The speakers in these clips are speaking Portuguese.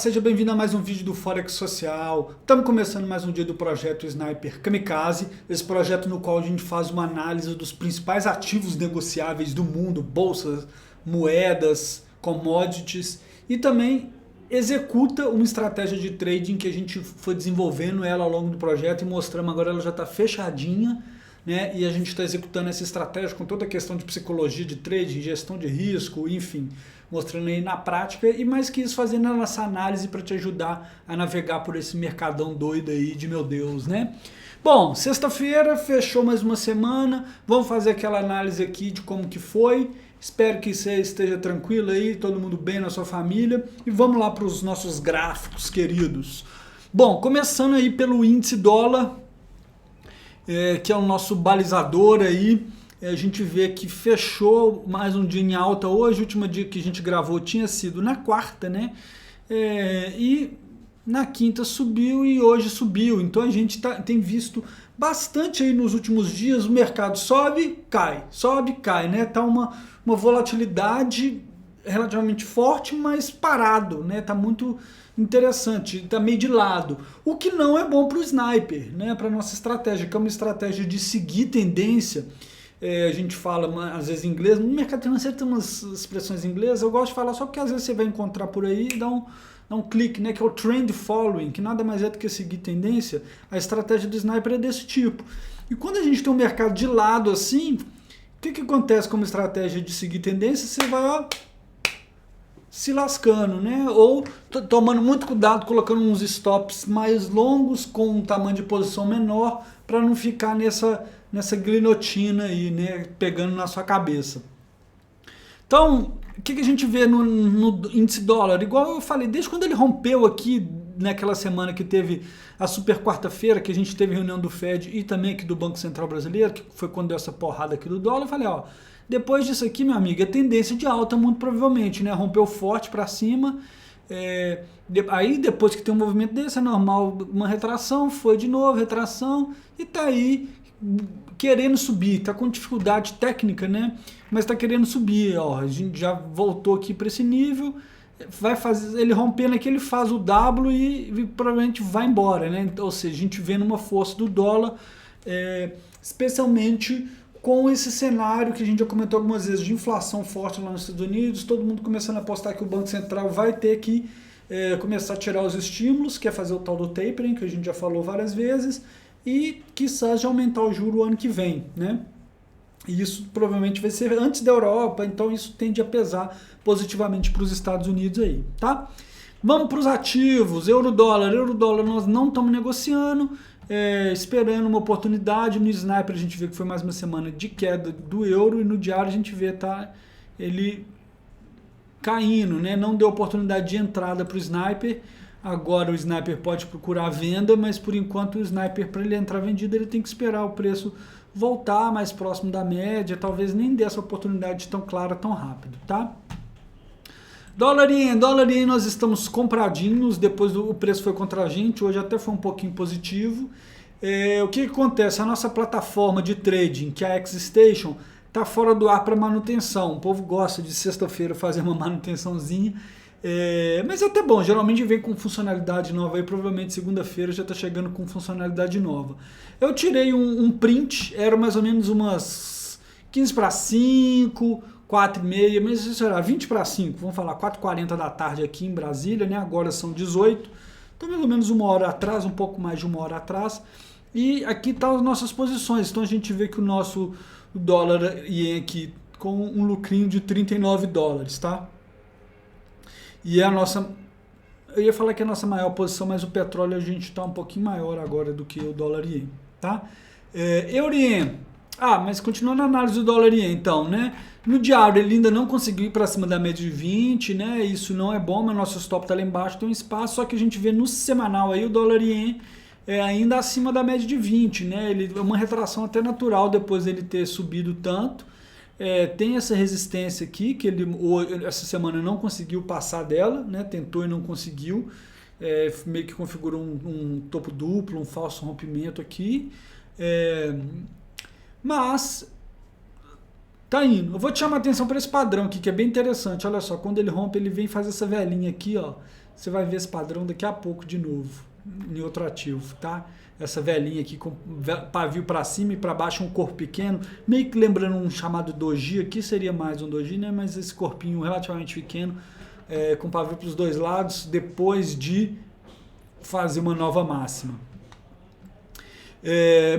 seja bem-vindo a mais um vídeo do Forex Social. Estamos começando mais um dia do projeto Sniper Kamikaze, esse projeto no qual a gente faz uma análise dos principais ativos negociáveis do mundo, bolsas, moedas, commodities, e também executa uma estratégia de trading que a gente foi desenvolvendo ela ao longo do projeto e mostramos agora ela já está fechadinha, né? E a gente está executando essa estratégia com toda a questão de psicologia de trading, gestão de risco, enfim, mostrando aí na prática e mais que isso fazendo a nossa análise para te ajudar a navegar por esse mercadão doido aí de meu Deus, né? Bom, sexta-feira fechou mais uma semana, vamos fazer aquela análise aqui de como que foi. Espero que você esteja tranquilo aí, todo mundo bem na sua família e vamos lá para os nossos gráficos queridos. Bom, começando aí pelo índice dólar, que é o nosso balizador aí, a gente vê que fechou mais um dia em alta hoje, o último dia que a gente gravou tinha sido na quarta, né? E na quinta subiu e hoje subiu, então a gente tem visto bastante aí nos últimos dias, o mercado sobe, cai, né? Tá uma volatilidade relativamente forte, mas parado, né? Tá muito interessante, tá meio de lado, o que não é bom para o sniper, né? Para nossa estratégia, que é uma estratégia de seguir tendência. A gente fala às vezes em inglês, no mercado financeiro tem umas expressões em inglês, eu gosto de falar só porque às vezes você vai encontrar por aí e dá um clique, né? Que é o trend following, que nada mais é do que seguir tendência. A estratégia do sniper é desse tipo. E quando a gente tem um mercado de lado assim, o que acontece como estratégia de seguir tendência? Você vai se lascando, né? Ou tomando muito cuidado, colocando uns stops mais longos com um tamanho de posição menor para não ficar nessa glinotina aí, né? Pegando na sua cabeça. Então, o que a gente vê no índice dólar? Igual eu falei, desde quando ele rompeu aqui, naquela semana que teve a super quarta-feira, que a gente teve reunião do Fed e também aqui do Banco Central Brasileiro, que foi quando deu essa porrada aqui do dólar, eu falei, ó, depois disso aqui, meu amigo, é tendência de alta muito provavelmente, né? Rompeu forte para cima, aí depois que tem um movimento desse, é normal uma retração, foi de novo, retração, e tá aí querendo subir, tá com dificuldade técnica, né? Mas tá querendo subir, ó, a gente já voltou aqui para esse nível, vai fazer, ele rompendo aqui, ele faz o W e provavelmente vai embora, né? Ou seja, a gente vê uma força do dólar, especialmente com esse cenário que a gente já comentou algumas vezes de inflação forte lá nos Estados Unidos, todo mundo começando a apostar que o Banco Central vai ter que começar a tirar os estímulos, que é fazer o tal do tapering, que a gente já falou várias vezes, e quizás já aumentar o juro o ano que vem, né? E isso provavelmente vai ser antes da Europa, então isso tende a pesar positivamente para os Estados Unidos aí, tá? Vamos para os ativos, euro-dólar nós não estamos negociando, esperando uma oportunidade. No Sniper a gente vê que foi mais uma semana de queda do euro e no diário a gente vê ele caindo, né? Não deu oportunidade de entrada para o Sniper. Agora o Sniper pode procurar venda, mas por enquanto o Sniper, para ele entrar vendido, ele tem que esperar o preço voltar mais próximo da média, talvez nem dê essa oportunidade tão clara, tão rápido, tá? Dólar e ien nós estamos compradinhos, depois o preço foi contra a gente, hoje até foi um pouquinho positivo. O que acontece? A nossa plataforma de trading, que é a XStation, está fora do ar para manutenção. O povo gosta de sexta-feira fazer uma manutençãozinha, mas é até bom, geralmente vem com funcionalidade nova aí, provavelmente segunda-feira já está chegando com funcionalidade nova. Eu tirei um print, era mais ou menos umas 15 para 5, 4h30, mas isso era 20 para 5, vamos falar 4h40 da tarde aqui em Brasília, né? Agora são 18, então mais ou menos uma hora atrás, um pouco mais de uma hora atrás, e aqui estão as nossas posições, então a gente vê que o nosso dólar ien aqui com um lucrinho de 39 dólares, tá? E a nossa, eu ia falar que é a nossa maior posição, mas o petróleo a gente está um pouquinho maior agora do que o dólar ien, tá? Euro-ien, mas continuando a análise do dólar ien, então, né? No diário ele ainda não conseguiu ir para cima da média de 20, né? Isso não é bom, mas nosso stop está lá embaixo, tem um espaço, só que a gente vê no semanal aí o dólar ien ainda acima da média de 20, né? Ele é uma retração até natural depois dele ter subido tanto. Tem essa resistência aqui, que ele essa semana não conseguiu passar dela, né? Tentou e não conseguiu, meio que configurou um topo duplo, um falso rompimento aqui, mas tá indo. Eu vou te chamar a atenção para esse padrão aqui, que é bem interessante, olha só, quando ele rompe, ele vem e faz essa velinha aqui, ó, você vai ver esse padrão daqui a pouco de novo, em outro ativo, tá? Essa velhinha aqui com pavio para cima e para baixo, um corpo pequeno, meio que lembrando um chamado doji, aqui seria mais um doji, né? Mas esse corpinho relativamente pequeno, com pavio para os dois lados, depois de fazer uma nova máxima.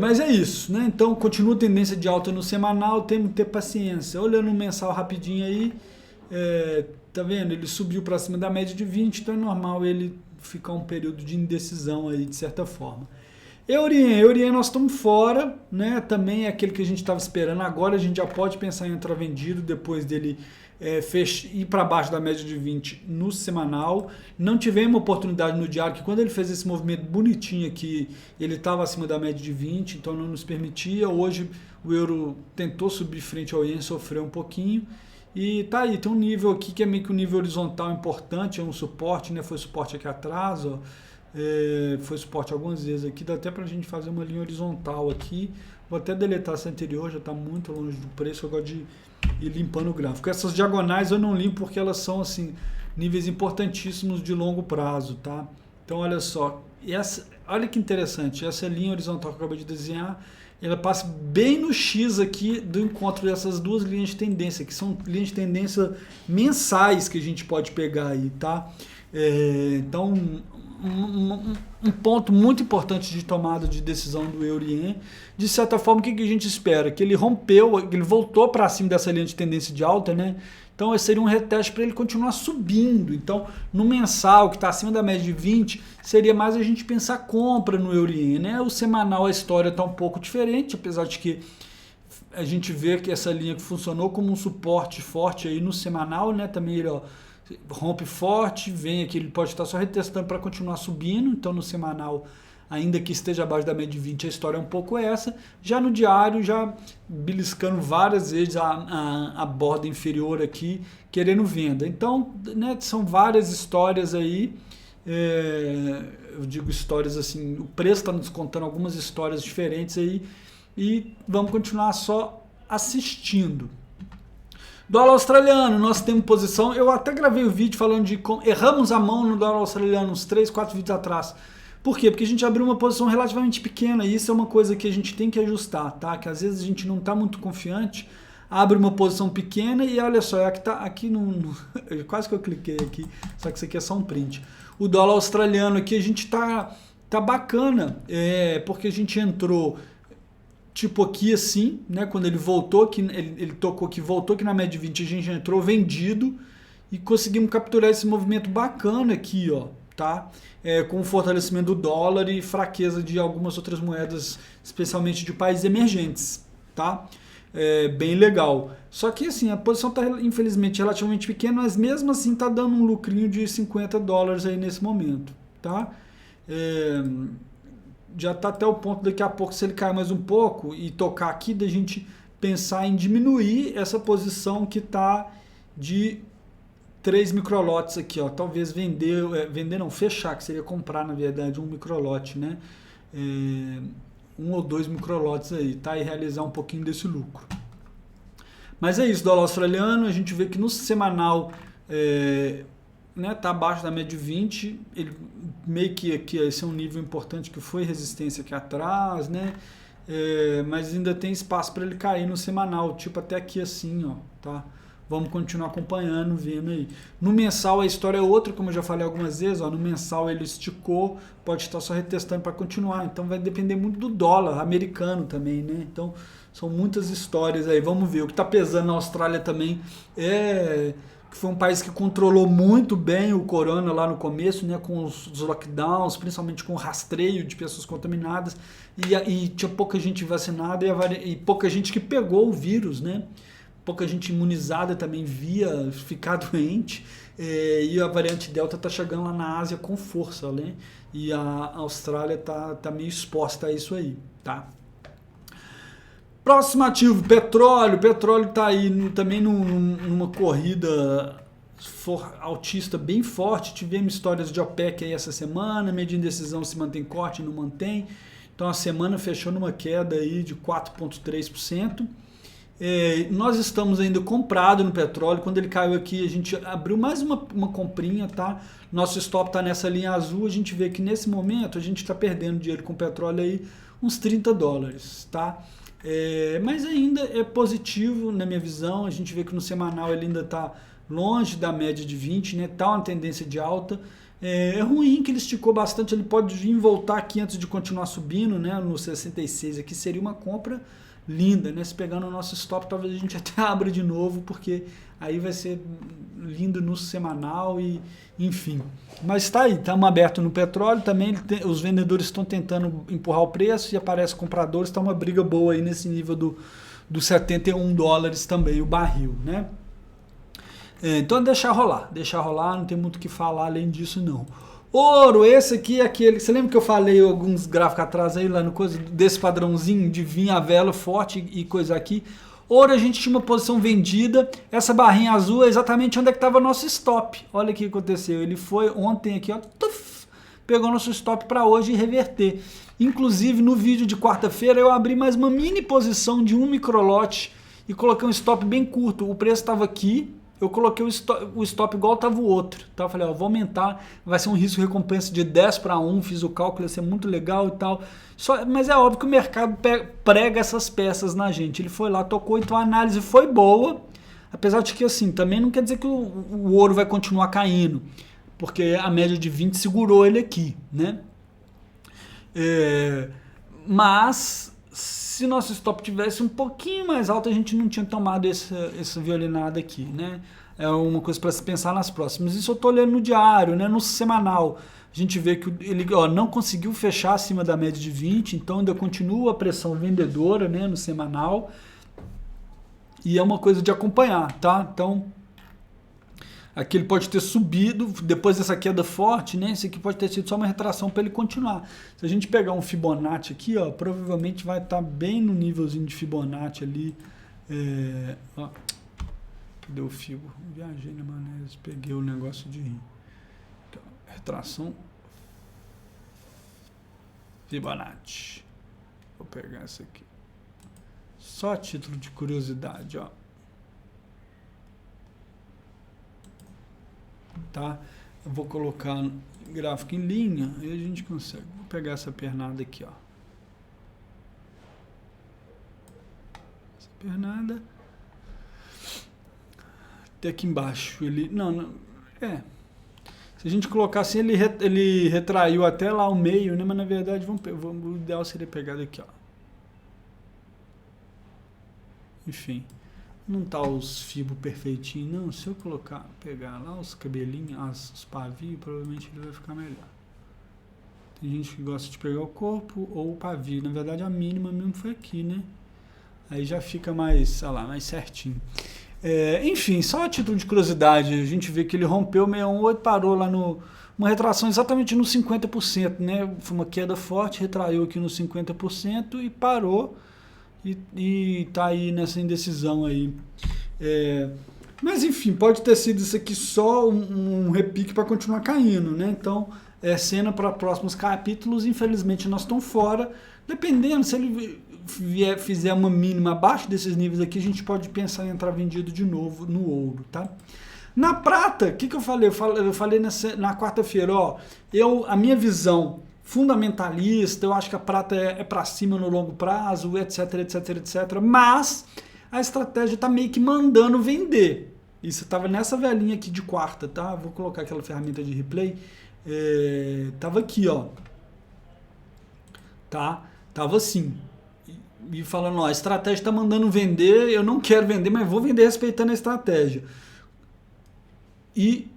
Mas é isso, né? Então continua tendência de alta no semanal, temos que ter paciência. Olhando o mensal rapidinho aí, tá vendo? Ele subiu para cima da média de 20, então é normal ele ficar um período de indecisão aí, de certa forma. Eurien nós estamos fora, né? Também é aquele que a gente estava esperando. Agora a gente já pode pensar em entrar vendido depois dele ir para baixo da média de 20 no semanal. Não tivemos oportunidade no diário, que quando ele fez esse movimento bonitinho aqui, ele estava acima da média de 20, então não nos permitia. Hoje o euro tentou subir frente ao ien, sofreu um pouquinho. E tá aí, tem um nível aqui que é meio que um nível horizontal importante, é um suporte, né? Foi suporte aqui atrás, ó. Foi suporte algumas vezes aqui, dá até pra gente fazer uma linha horizontal aqui. Vou até deletar essa anterior, já está muito longe do preço, eu gosto de ir limpando o gráfico. Essas diagonais eu não limpo porque elas são assim níveis importantíssimos de longo prazo, tá? Então olha só, olha que interessante, essa linha horizontal que eu acabei de desenhar, ela passa bem no X aqui do encontro dessas duas linhas de tendência, que são linhas de tendência mensais que a gente pode pegar aí, tá? Então um ponto muito importante de tomada de decisão do Eurien. De certa forma, o que a gente espera? Que ele rompeu, que ele voltou para cima dessa linha de tendência de alta, né? Então esse seria um reteste para ele continuar subindo. Então no mensal, que está acima da média de 20, seria mais a gente pensar compra no Eurien, né? O semanal, a história está um pouco diferente, apesar de que a gente vê que essa linha que funcionou como um suporte forte aí no semanal, né? Também ele, ó, rompe forte, vem aqui, ele pode estar só retestando para continuar subindo, então no semanal, ainda que esteja abaixo da média de 20, a história é um pouco essa. Já no diário, já beliscando várias vezes a borda inferior aqui, querendo venda. Então, né, são várias histórias aí, eu digo histórias assim, o preço está nos contando algumas histórias diferentes aí, e vamos continuar só assistindo. Dólar australiano, nós temos posição, eu até gravei o vídeo falando de como erramos a mão no dólar australiano uns 3, 4 vídeos atrás. Por quê? Porque a gente abriu uma posição relativamente pequena e isso é uma coisa que a gente tem que ajustar, tá? Que às vezes a gente não está muito confiante, abre uma posição pequena e olha só, aqui quase que eu cliquei aqui, só que isso aqui é só um print. O dólar australiano aqui a gente tá bacana, porque a gente entrou tipo aqui assim, né? Quando ele voltou, aqui, ele tocou aqui, voltou aqui na média de 20, a gente entrou vendido e conseguimos capturar esse movimento bacana aqui, ó, tá? Com o fortalecimento do dólar e fraqueza de algumas outras moedas, especialmente de países emergentes, tá? Bem legal. Só que assim, a posição está infelizmente relativamente pequena, mas mesmo assim está dando um lucrinho de $50 aí nesse momento, tá? Já está até o ponto daqui a pouco, se ele cair mais um pouco e tocar aqui, da gente pensar em diminuir essa posição que está de 3 microlotes aqui, ó. Talvez vender não, fechar, que seria comprar, na verdade, um microlote, né? 1 ou 2 microlotes aí, tá? E realizar um pouquinho desse lucro. Mas é isso, dólar australiano, a gente vê que no semanal né, tá abaixo da média de 20, ele meio que aqui, esse é um nível importante que foi resistência aqui atrás, né? Mas ainda tem espaço para ele cair no semanal, tipo até aqui assim, ó, tá? Vamos continuar acompanhando, vendo aí. No mensal a história é outra, como eu já falei algumas vezes, ó, no mensal ele esticou, pode estar só retestando para continuar, então vai depender muito do dólar americano também, né? Então são muitas histórias aí, vamos ver. O que está pesando na Austrália também que foi um país que controlou muito bem o corona lá no começo, né, com os lockdowns, principalmente com o rastreio de pessoas contaminadas, e tinha pouca gente vacinada e pouca gente que pegou o vírus, né? Pouca gente imunizada também via ficar doente, e a variante Delta está chegando lá na Ásia com força, né? E a Austrália tá meio exposta a isso aí, tá? Próximo ativo, petróleo. Petróleo está aí também numa corrida altista bem forte. Tivemos histórias de OPEC aí essa semana, meio de indecisão se mantém corte, não mantém. Então a semana fechou numa queda aí de 4,3%. Nós estamos ainda comprado no petróleo. Quando ele caiu aqui, a gente abriu mais uma comprinha, tá? Nosso stop está nessa linha azul. A gente vê que nesse momento a gente está perdendo dinheiro com o petróleo aí, uns 30 dólares, tá? Mas ainda é positivo na minha visão. A gente vê que no semanal ele ainda está longe da média de 20, né? Tá uma tendência de alta. É ruim que ele esticou bastante. Ele pode vir voltar aqui antes de continuar subindo, né? No 66 aqui seria uma compra linda, né? Se pegar no nosso stop, talvez a gente até abra de novo, porque aí vai ser lindo no semanal e enfim. Mas está aí, estamos abertos no petróleo também. Os vendedores estão tentando empurrar o preço e aparecem compradores. Está uma briga boa aí nesse nível do 71 dólares também o barril, né? Então deixar rolar, não tem muito o que falar além disso não. Ouro, esse aqui é aquele, você lembra que eu falei alguns gráficos atrás aí, lá no coisa, desse padrãozinho de vinho a vela forte e coisa aqui? Ouro a gente tinha uma posição vendida, essa barrinha azul é exatamente onde é que estava nosso stop. Olha o que aconteceu, ele foi ontem aqui, ó, pegou nosso stop para hoje e reverter. Inclusive no vídeo de quarta-feira eu abri mais uma mini posição de um microlote e coloquei um stop bem curto, o preço estava aqui. Eu coloquei o stop igual estava o outro, tá? Eu falei, ó, vou aumentar, vai ser um risco-recompensa de 10-1, fiz o cálculo, ia ser muito legal e tal. Mas é óbvio que o mercado prega essas peças na gente. Ele foi lá, tocou, então a análise foi boa, apesar de que assim, também não quer dizer que o ouro vai continuar caindo, porque a média de 20 segurou ele aqui, né? Mas se nosso stop tivesse um pouquinho mais alto, a gente não tinha tomado essa violinada aqui, né? É uma coisa para se pensar nas próximas. Isso eu estou olhando no diário, né? No semanal. A gente vê que ele não conseguiu fechar acima da média de 20, então ainda continua a pressão vendedora, né? No semanal. E é uma coisa de acompanhar, tá? Então, aqui ele pode ter subido, depois dessa queda forte, né? Esse aqui pode ter sido só uma retração para ele continuar. Se a gente pegar um Fibonacci aqui, ó, provavelmente vai estar bem no nívelzinho de Fibonacci ali. Ó, cadê o Fibo? Viajei na maionese, peguei o negócio de retração Fibonacci. Vou pegar essa aqui. Só a título de curiosidade, ó. Tá? Eu vou colocar gráfico em linha e a gente consegue. Vou pegar essa pernada aqui, ó. Essa pernada até aqui embaixo. Ele se a gente colocar assim, ele retraiu até lá o meio, né? Mas na verdade o ideal seria pegar daqui, ó. Enfim. Não tá os fibos perfeitinhos, não. Se eu pegar lá os cabelinhos, os pavios, provavelmente ele vai ficar melhor. Tem gente que gosta de pegar o corpo ou o pavio. Na verdade, a mínima mesmo foi aqui, né? Aí já fica mais, sei lá, mais certinho. Enfim, só a título de curiosidade, a gente vê que ele rompeu 618, parou lá uma retração exatamente no 50%, né? Foi uma queda forte, retraiu aqui no 50% e parou. E tá aí nessa indecisão aí. Mas enfim, pode ter sido isso aqui só um repique para continuar caindo, né? Então, cena para próximos capítulos. Infelizmente nós estamos fora. Dependendo, se ele fizer uma mínima abaixo desses níveis aqui, a gente pode pensar em entrar vendido de novo no ouro, tá? Na prata, o que eu falei? Eu falei na quarta-feira, ó, a minha visão fundamentalista, eu acho que a prata é para cima no longo prazo, etc, etc, etc, mas a estratégia está meio que mandando vender. Isso estava nessa velhinha aqui de quarta, tá? Vou colocar aquela ferramenta de replay. Tava aqui, ó. Tá? Tava assim. E falando, ó, a estratégia está mandando vender, eu não quero vender, mas vou vender respeitando a estratégia. E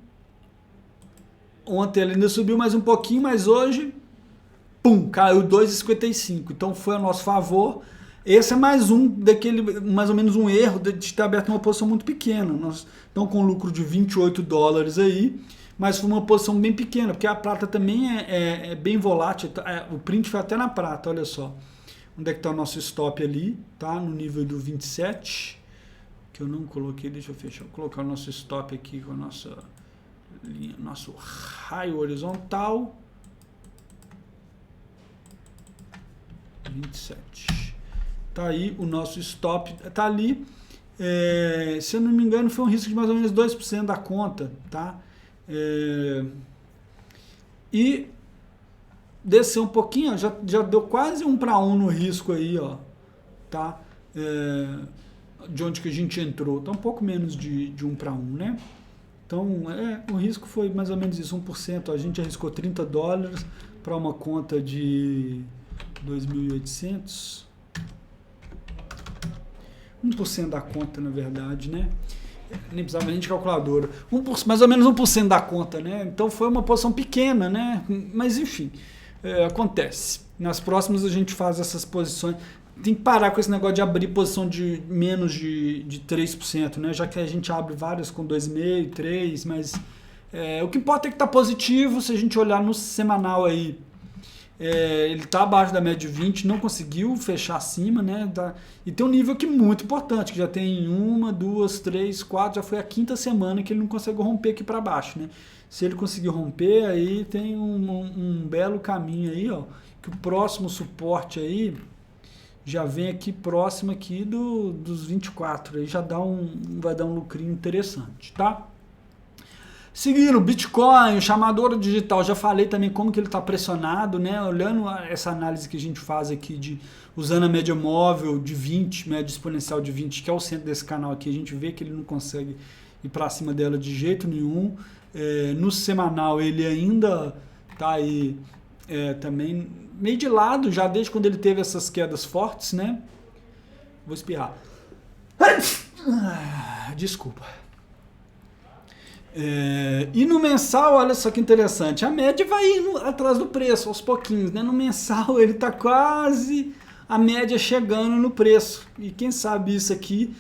ontem ela ainda subiu mais um pouquinho, mas hoje pum, caiu 2,55. Então foi a nosso favor. Esse é mais mais ou menos um erro de ter aberto uma posição muito pequena. Nós estamos com um lucro de 28 dólares aí, mas foi uma posição bem pequena, porque a prata também é bem volátil. O print foi até na prata, olha só. Onde é que está o nosso stop ali? Tá no nível do 27, que eu não coloquei, deixa eu fechar. Vou colocar o nosso stop aqui com a nossa linha, nosso raio horizontal. 27. Tá aí o nosso stop, tá ali. Se eu não me engano, foi um risco de mais ou menos 2% da conta, tá? E desceu um pouquinho, ó, já deu quase 1 para 1 no risco aí, ó, tá? De onde que a gente entrou, tá um pouco menos de 1 para 1, né? Então, o risco foi mais ou menos isso, 1%. A gente arriscou $30 para uma conta de 2.800. 1% da conta, na verdade, né? Nem precisava nem de calculadora. Mais ou menos 1% da conta, né? Então foi uma posição pequena, né? Mas enfim, acontece. Nas próximas a gente faz essas posições. Tem que parar com esse negócio de abrir posição de menos de 3%, né? Já que a gente abre várias com 2,5%, 3%, mas o que importa é que está positivo. Se a gente olhar no semanal aí, ele está abaixo da média de 20, não conseguiu fechar acima, né? E tem um nível aqui muito importante, que já tem 1, 2, 3, 4, já foi a 5ª semana que ele não consegue romper aqui para baixo, né? Se ele conseguir romper, aí tem um belo caminho aí, ó, que o próximo suporte aí já vem aqui próximo aqui dos 24, aí já vai dar um lucrinho interessante, tá? Seguindo, Bitcoin, o chamador digital, já falei também como que ele está pressionado, né? Olhando essa análise que a gente faz aqui, usando a média móvel de 20, média exponencial de 20, que é o centro desse canal aqui, a gente vê que ele não consegue ir para cima dela de jeito nenhum. No semanal ele ainda está aí também meio de lado, já desde quando ele teve essas quedas fortes, né? Vou espirrar. Desculpa. E no mensal, olha só que interessante, a média vai indo atrás do preço, aos pouquinhos, né? No mensal ele está quase a média chegando no preço, e quem sabe isso aqui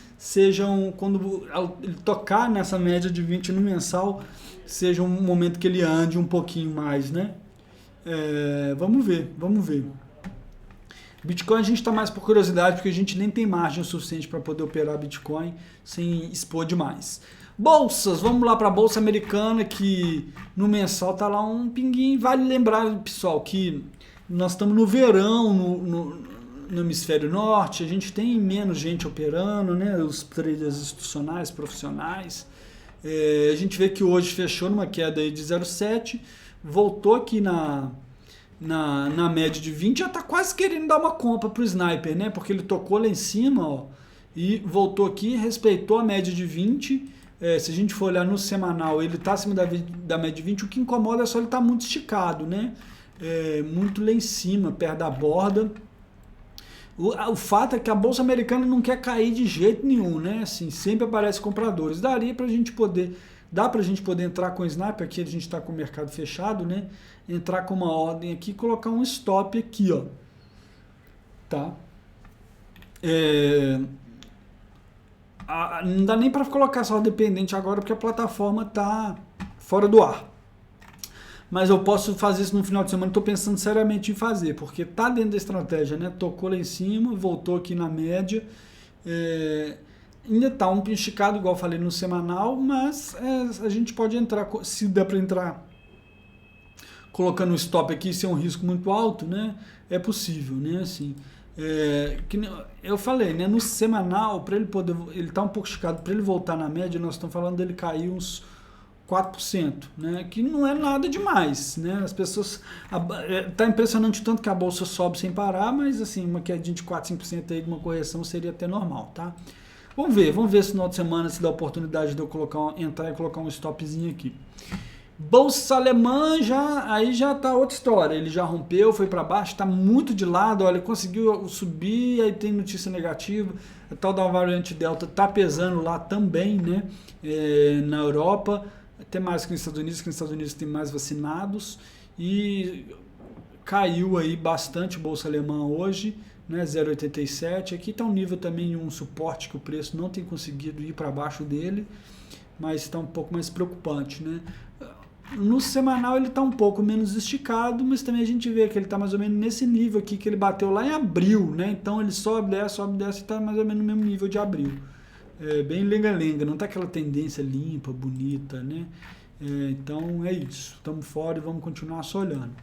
quando ele tocar nessa média de 20 no mensal, seja um momento que ele ande um pouquinho mais, né? Vamos ver. Bitcoin a gente está mais por curiosidade, porque a gente nem tem margem suficiente para poder operar Bitcoin sem expor demais. Bolsas, vamos lá para a Bolsa Americana, que no mensal está lá um pinguinho. Vale lembrar, pessoal, que nós estamos no verão no hemisfério norte, a gente tem menos gente operando, né? Os traders institucionais, profissionais. A gente vê que hoje fechou numa queda aí de 0,7, voltou aqui na média de 20, já está quase querendo dar uma compra para o Sniper, né? Porque ele tocou lá em cima, ó, e voltou aqui, respeitou a média de 20. Se a gente for olhar no semanal, ele está acima da média de 20, o que incomoda é só ele estar muito esticado, né? Muito lá em cima, perto da borda. O fato é que a Bolsa Americana não quer cair de jeito nenhum, né? Assim, sempre aparecem compradores. Dá pra gente poder entrar com o Sniper, aqui a gente está com o mercado fechado, né? Entrar com uma ordem aqui e colocar um stop aqui, ó. Tá? Não dá nem para colocar só dependente agora, porque a plataforma está fora do ar. Mas eu posso fazer isso no final de semana, estou pensando seriamente em fazer, porque está dentro da estratégia, né? Tocou lá em cima, voltou aqui na média, ainda está um esticado, igual eu falei no semanal, mas a gente pode entrar, se der para entrar colocando um stop aqui, se é um risco muito alto, né? É possível, né? Assim, que eu falei, né? No semanal, para ele poder, ele está um pouco esticado, para ele voltar na média, nós estamos falando dele cair uns 4%, né? Que não é nada demais, né? As pessoas, tá impressionante tanto que a bolsa sobe sem parar, mas assim, uma queda de 4, 5% aí de uma correção seria até normal, tá? Vamos ver esse final de semana se dá oportunidade de eu entrar e colocar um stopzinho aqui. Bolsa alemã já tá outra história, ele já rompeu, foi para baixo, está muito de lado, olha, conseguiu subir, aí tem notícia negativa, a tal da variante Delta tá pesando lá também, né? Na Europa, até mais que nos Estados Unidos tem mais vacinados, e caiu aí bastante bolsa alemã hoje, né? 0,87, aqui está um nível também, um suporte que o preço não tem conseguido ir para baixo dele, mas está um pouco mais preocupante, né? No semanal ele está um pouco menos esticado, mas também a gente vê que ele está mais ou menos nesse nível aqui que ele bateu lá em abril, né? Então ele sobe, desce e está mais ou menos no mesmo nível de abril. Bem lenga-lenga, não está aquela tendência limpa, bonita, né? Então é isso, estamos fora e vamos continuar só olhando.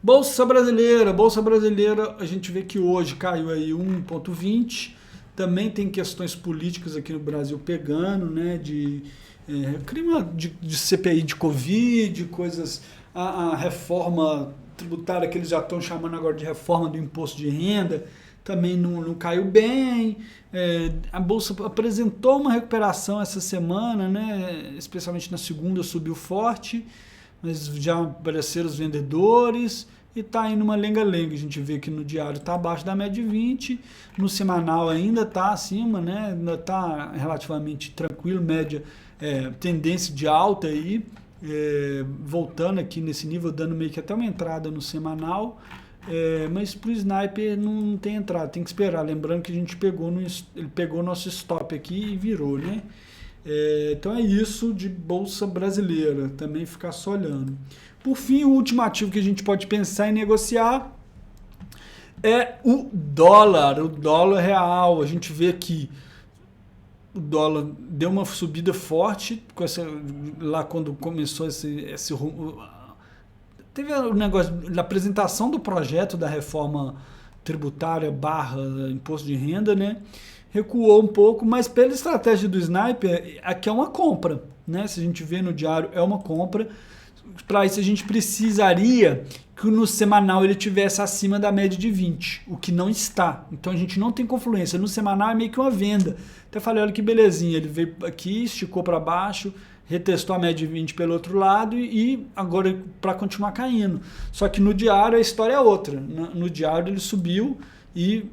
Bolsa Brasileira, a gente vê que hoje caiu aí 1,20. Também tem questões políticas aqui no Brasil pegando, né, de clima de CPI de Covid, coisas, a reforma tributária que eles já estão chamando agora de reforma do imposto de renda, também não caiu bem. A Bolsa apresentou uma recuperação essa semana, né, especialmente na segunda subiu forte, mas já apareceram os vendedores e está indo uma lenga-lenga. A gente vê que no diário está abaixo da média de 20, no semanal ainda está acima, né? Ainda está relativamente tranquilo, média, tendência de alta aí, voltando aqui nesse nível, dando meio que até uma entrada no semanal, mas para o Sniper não tem entrada, tem que esperar. Lembrando que a gente ele pegou nosso stop aqui e virou, né? Então é isso de Bolsa Brasileira, também ficar só olhando. Por fim, o último ativo que a gente pode pensar em negociar é o dólar real. A gente vê que o dólar deu uma subida forte lá quando começou teve o negócio da apresentação do projeto da reforma tributária / imposto de renda, né? Recuou um pouco, mas pela estratégia do Sniper, aqui é uma compra, né? Se a gente vê no diário, é uma compra. Para isso a gente precisaria que no semanal ele tivesse acima da média de 20, o que não está. Então a gente não tem confluência. No semanal é meio que uma venda. Até falei, olha que belezinha, ele veio aqui, esticou para baixo, retestou a média de 20 pelo outro lado e agora para continuar caindo. Só que no diário a história é outra. No diário ele subiu e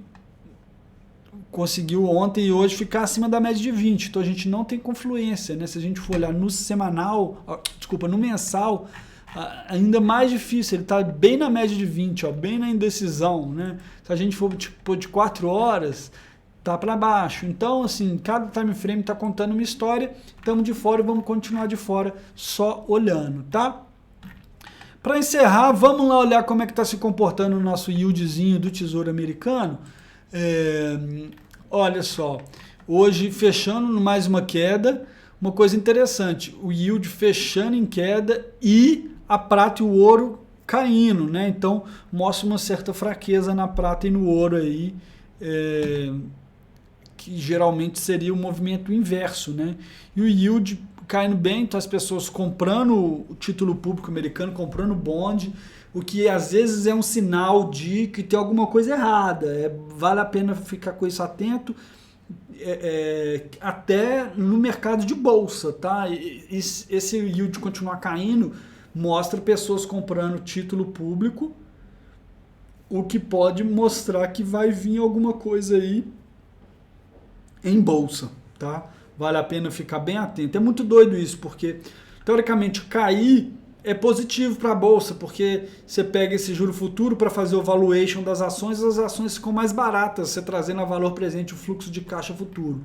conseguiu ontem e hoje ficar acima da média de 20. Então a gente não tem confluência, né? Se a gente for olhar no no mensal, ainda mais difícil. Ele está bem na média de 20, bem na indecisão, né? Se a gente for de 4 horas, tá para baixo. Então, assim, cada time frame está contando uma história. Estamos de fora e vamos continuar de fora só olhando, tá? Para encerrar, vamos lá olhar como é que está se comportando o nosso yieldzinho do Tesouro Americano. Olha só, hoje fechando mais uma queda, uma coisa interessante, o yield fechando em queda e a prata e o ouro caindo, né? Então mostra uma certa fraqueza na prata e no ouro aí, que geralmente seria o movimento inverso, né? E o yield caindo bem, então as pessoas comprando o título público americano, comprando bond, o que às vezes é um sinal de que tem alguma coisa errada. Vale a pena ficar com isso atento, até no mercado de bolsa, tá? Esse yield continuar caindo mostra pessoas comprando título público, o que pode mostrar que vai vir alguma coisa aí em bolsa, tá? Vale a pena ficar bem atento. É muito doido isso, porque teoricamente cair é positivo para a bolsa, porque você pega esse juro futuro para fazer o valuation das ações, as ações ficam mais baratas, você trazendo a valor presente o fluxo de caixa futuro.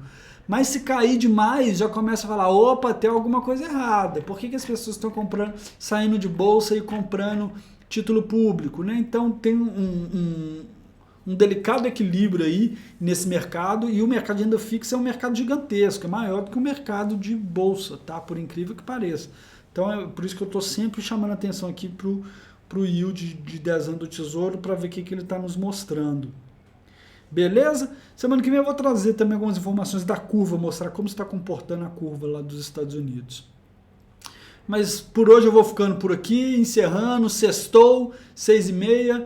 Mas se cair demais, já começa a falar, opa, tem alguma coisa errada. Por que as pessoas estão comprando, saindo de bolsa e comprando título público, né? Então tem um delicado equilíbrio aí nesse mercado, e o mercado de renda fixa é um mercado gigantesco, é maior do que o mercado de bolsa, tá? Por incrível que pareça. Então é por isso que eu estou sempre chamando a atenção aqui para o yield de 10 anos do Tesouro, para ver o que ele está nos mostrando. Beleza? Semana que vem eu vou trazer também algumas informações da curva, mostrar como está comportando a curva lá dos Estados Unidos. Mas por hoje eu vou ficando por aqui, encerrando, sextou, 6h30.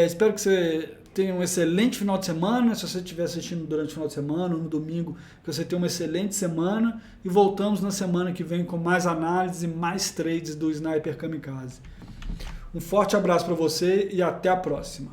Espero que você tenha um excelente final de semana. Se você estiver assistindo durante o final de semana ou no domingo, que você tenha uma excelente semana. E voltamos na semana que vem com mais análise e mais trades do Sniper Kamikaze. Um forte abraço para você e até a próxima.